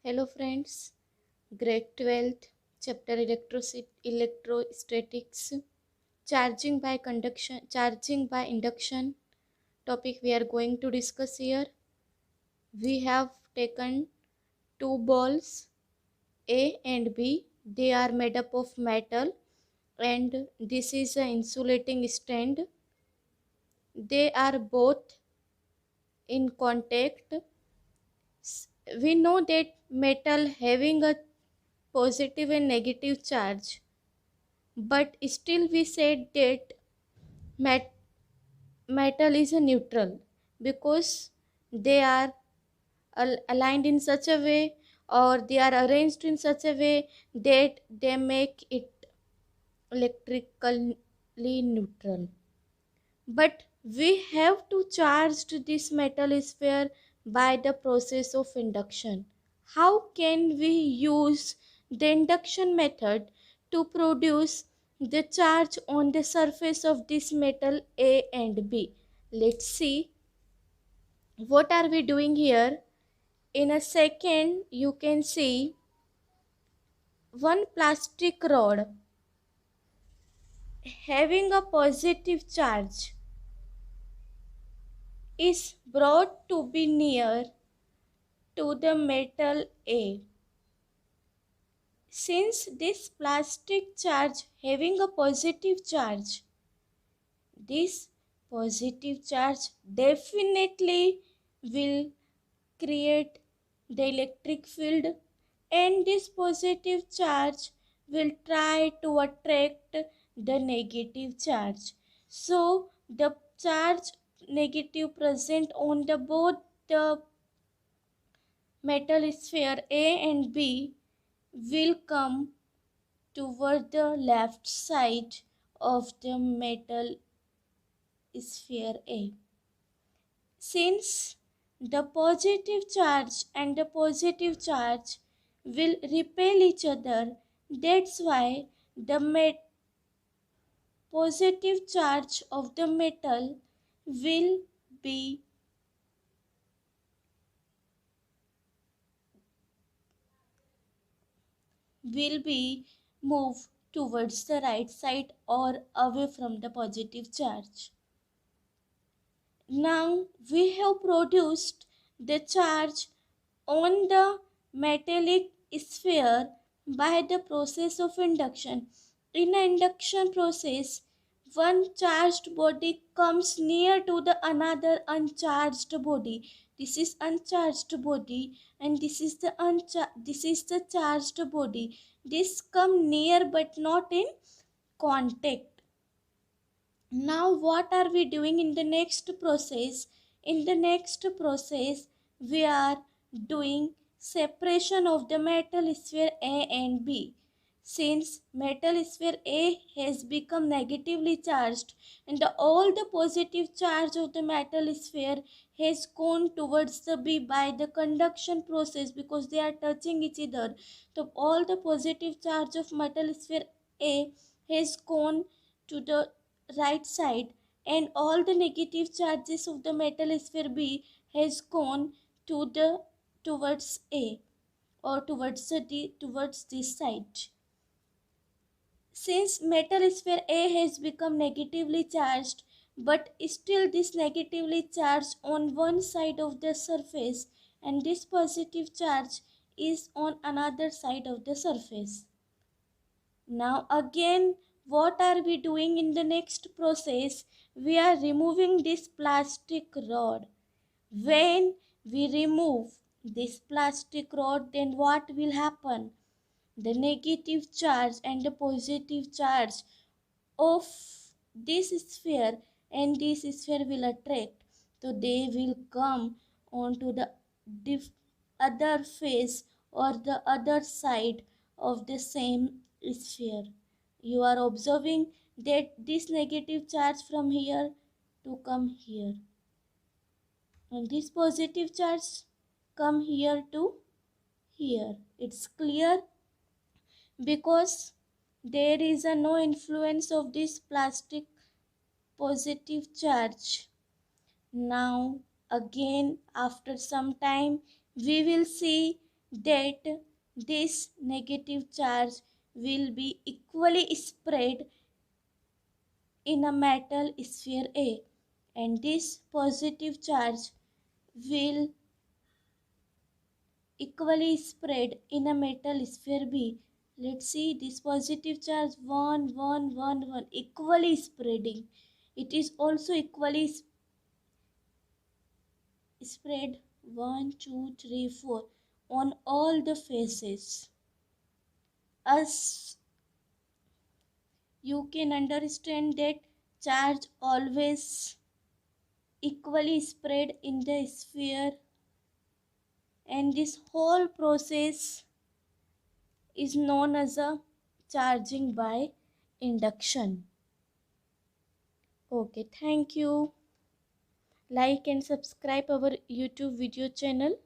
Hello friends, grade 12th, chapter electrostatics, charging by induction topic we are going to discuss here. We have taken two balls A and B. They are made up of metal and this is an insulating stand. They are both in contact. We know that metal having a positive and negative charge, but still we said that met- metal is a neutral because they are aligned in such a way, or they are arranged in such a way that they make it electrically neutral. But we have to charge this metal sphere by the process of induction. How can we use the induction method to produce the charge on the surface of this metal A and B? Let's see what are we doing here. In a second you can see one plastic rod having a positive charge is brought to be near to the metal A. Since this plastic charge having a positive charge, this positive charge definitely will create the electric field, and this positive charge will try to attract the negative charge. So the charge negative present on the both the metal sphere A and B will come toward the left side of the metal sphere A. Since the positive charge and the positive charge will repel each other, that's why the positive charge of the metal will be will be moved towards the right side or away from the positive charge. Now we have produced the charge on the metallic sphere by the process of induction. In an induction process, one charged body comes near to the another uncharged body. This is uncharged body and this is the charged body. This come near but not in contact. Now what are we doing in the next process? In the next process we are doing separation of the metal sphere A and B. Since metal sphere A has become negatively charged and all the positive charge of the metal sphere has gone towards the B by the conduction process because they are touching each other. So all the positive charge of metal sphere A has gone to the right side and all the negative charges of the metal sphere B has gone to the towards A or towards this side. Since metal sphere A has become negatively charged, but still this negatively charged on one side of the surface and this positive charge is on another side of the surface. Now again, what are we doing in the next process? We are removing this plastic rod. When we remove this plastic rod, then what will happen? The negative charge and the positive charge of this sphere and this sphere will attract. So they will come onto the other face or the other side of the same sphere. You are observing that this negative charge from here to come here and this positive charge come here to here. It's clear because there is a no influence of this plastic positive charge. Now again after some time we will see that this negative charge will be equally spread in a metal sphere A, and this positive charge will equally spread in a metal sphere B. Let's see this positive charge 1, 1, 1, 1 equally spreading. It is also equally spread 1, 2, 3, 4 on all the faces. As you can understand that charge always equally spread in the sphere, and this whole process is known as a charging by induction. Okay, thank you. Like and subscribe our YouTube video channel.